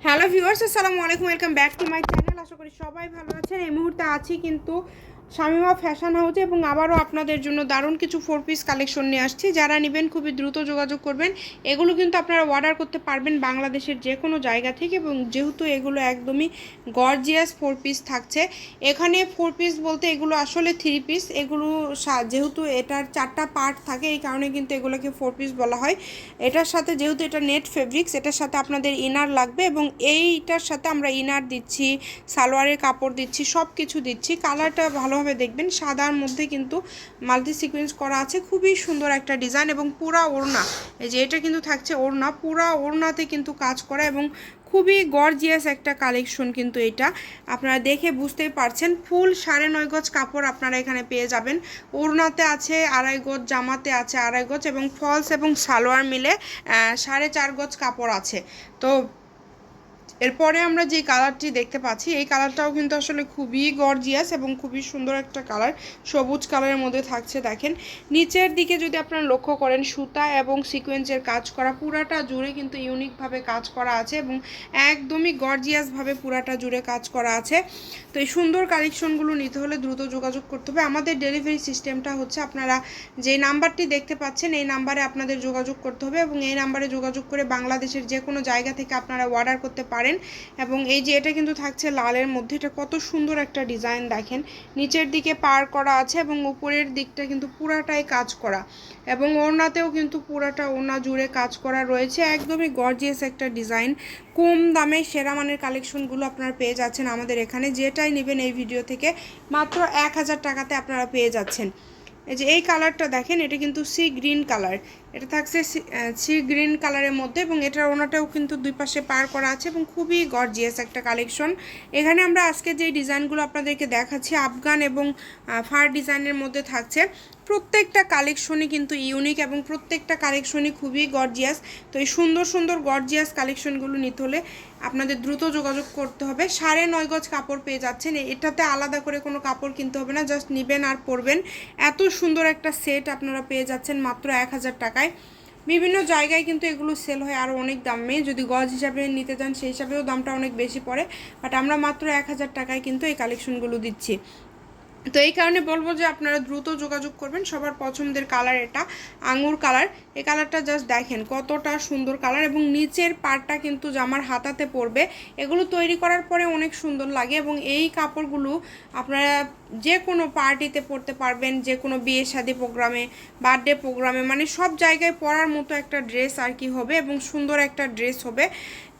Hello viewers, আসসালামু আলাইকুম। Welcome back to my channel. আশা করি সবাই ভালো আছেন। এই মুহূর্তে আছি কিন্তু শামিমা ফ্যাশন হাউসে এবং আবারও আপনাদের জন্য দারুণ কিছু 4 পিস কালেকশন নিয়ে আসছি। যারা নেবেন খুবই দ্রুত যোগাযোগ করবেন। এগুলো কিন্তু আপনারা অর্ডার করতে পারবেন বাংলাদেশের যে কোনো জায়গা থেকে, এবং যেহেতু এগুলো একদমই গর্জিয়াস 4 পিস থাকছে। এখানে 4 পিস বলতে এগুলো আসলে 3 পিস। এগুলো যেহেতু এটার 4টা পার্ট থাকে, এই কারণে কিন্তু এগুলোকে 4 পিস বলা হয়। এটার সাথে যেহেতু এটা নেট ফেব্রিক্স, এটার সাথে আপনাদের ইনার লাগবে, এবং এইটার সাথে আমরা ইনার দিচ্ছি, সালোয়ারের কাপড় দিচ্ছি, সব কিছু দিচ্ছি। কালারটা ভালোভাবে দেখবেন, সাদার মধ্যে কিন্তু মাল্টি সিকোয়েন্স করা আছে। খুবই সুন্দর একটা ডিজাইন, এবং পুরা ওড়না, এই যে এটা কিন্তু থাকছে ওড়না, পুরা ওড়নাতে কিন্তু কাজ করা, এবং খুবই গর্জিয়াস একটা কালেকশন। কিন্তু এটা আপনারা দেখে বুঝতেই পারছেন, ফুল 9.5 গজ কাপড় আপনারা এখানে পেয়ে যাবেন। ওড়নাতে আছে 2.5 গজ, জামাতে আছে 2.5 গজ, এবং ফলস এবং সালোয়ার মিলে 4.5 গজ কাপড় আছে। তো এরপরে আমরা যে কালারটি দেখতে পাচ্ছি, এই কালারটাও কিন্তু আসলে খুবই গর্জিয়াস এবং খুবই সুন্দর একটা কালার। সবুজ কালারের মধ্যে থাকছে। দেখেন নিচের দিকে যদি আপনারা লক্ষ্য করেন, সুতা এবং সিকোয়েন্সের কাজ করা, পুরাটা জুড়ে কিন্তু ইউনিকভাবে কাজ করা আছে, এবং একদমই গর্জিয়াসভাবে পুরাটা জুড়ে কাজ করা আছে। তো এই সুন্দর কালেকশনগুলো নিতে হলে দ্রুত যোগাযোগ করতে হবে। আমাদের ডেলিভারি সিস্টেমটা হচ্ছে, আপনারা যে নাম্বারটি দেখতে পাচ্ছেন এই নাম্বারে আপনাদের যোগাযোগ করতে হবে, এবং এই নাম্বারে যোগাযোগ করে বাংলাদেশের যে কোনো জায়গা থেকে আপনারা অর্ডার করতে পারেন। এবং এই যে এটা কিন্তু থাকছে লালের মধ্যে, এটা কত সুন্দর একটা ডিজাইন। দেখেন নিচের দিকে পার করা আছে, এবং উপরের দিকটা কিন্তু পুরাটাই কাজ করা, এবং ওড়নাতেও কিন্তু পুরাটা ওড়না জুড়ে কাজ করা রয়েছে। একদমই গর্জিয়াস একটা ডিজাইন। কম দামে সেরা মানের কালেকশনগুলো আপনারা পেয়ে যাচ্ছেন আমাদের এখানে। যেটাই নেবেন এই ভিডিও থেকে মাত্র 1000 টাকাতে আপনারা পেয়ে যাচ্ছেন। এই যে এই কালারটা দেখেন, এটা কিন্তু সি গ্রিন কালার, এটা থাকছে সি গ্রিন কালারের মধ্যে, এবং এটার ওনাটাও কিন্তু দুই পাশে পার করা আছে, এবং খুবই গর্জিয়াস একটা কালেকশন। এখানে আমরা আজকে যে ডিজাইনগুলো আপনাদেরকে দেখাচ্ছি, আফগান এবং ফার ডিজাইনের মধ্যে থাকছে। প্রত্যেকটা কালেকশনই কিন্তু ইউনিক, এবং প্রত্যেকটা কালেকশনই খুবই গর্জিয়াস। তো এই সুন্দর সুন্দর গর্জিয়াস কালেকশনগুলো নিতে হলে আপনাদের দ্রুত যোগাযোগ করতে হবে। 9.5 গজ কাপড় পেয়ে যাচ্ছেন। এটাতে আলাদা করে কোনো কাপড় কিনতে হবে না, জাস্ট নেবেন আর পরবেন। এত সুন্দর একটা সেট আপনারা পেয়ে যাচ্ছেন মাত্র 1000 টাকায়। বিভিন্ন জায়গায় কিন্তু এগুলো সেল হয় আরও অনেক দামে, যদি গজ হিসাবে নিতে চান সেই হিসাবেও দামটা অনেক বেশি পড়ে, বাট আমরা মাত্র 1000 টাকায় কিন্তু এই কালেকশনগুলো দিচ্ছি। তো এই কারণে বলবো যে আপনারা দ্রুত যোগাযোগ করবেন। সবার পছন্দের কালার এটা আঙুর কালার। এই কালারটা জাস্ট দেখেন কতটা সুন্দর কালার, এবং নিচের পাড়টা কিন্তু জামার হাতাতে পড়বে। এগুলো তৈরি করার পরে অনেক সুন্দর লাগে, এবং এই কাপড়গুলো আপনারা যে কোনো পার্টিতে পরতে পারবেন, যে কোনো বিয়ে শাদী প্রোগ্রামে, বার্থডে প্রোগ্রামে, মানে সব জায়গায় পরার মতো একটা ড্রেস আর কি হবে, এবং সুন্দর একটা ড্রেস হবে।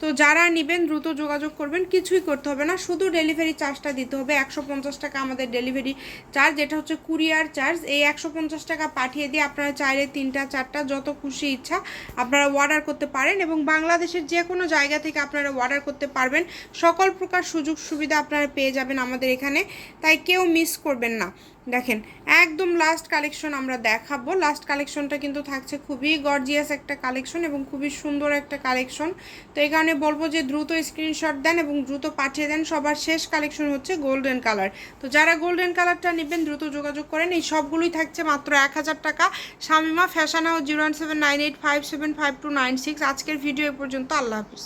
তো যারা নেবেন দ্রুত যোগাযোগ করবেন। কিছুই করতে হবে না, শুধু ডেলিভারি চার্জটা দিতে হবে 150 টাকা আমাদের ডেলিভারি চার্জ, এটা হচ্ছে কুরিয়ার চার্জ। এই 150 টাকা পাঠিয়ে দিয়ে আপনারা চাইলে 3টা 4টা যত খুশি ইচ্ছা আপনারা অর্ডার করতে পারেন, এবং বাংলাদেশের যে কোনো জায়গা থেকে আপনারা অর্ডার করতে পারবেন। সকল প্রকার সুযোগ সুবিধা আপনারা পেয়ে যাবেন আমাদের এখানে, তাই কেউ মিস করবেন না। দেখেন একদম লাস্ট কালেকশন আমরা দেখাবো। লাস্ট কালেকশনটা কিন্তু থাকছে খুবই গর্জিয়াস একটা কালেকশন, এবং খুবই সুন্দর একটা কালেকশন। তো এই কারণে বলবো যে দ্রুত স্ক্রিনশট দেন এবং দ্রুত পাঠিয়ে দেন। সবার শেষ কালেকশন হচ্ছে গোল্ডেন কালার। তো যারা গোল্ডেন কালারটা নেবেন দ্রুত যোগাযোগ করেন। এই সবগুলোই থাকছে মাত্র 1000 টাকা। Shamima fashion house 01798575296। আজকের ভিডিও এ পর্যন্ত। আল্লাহ হাফিজ।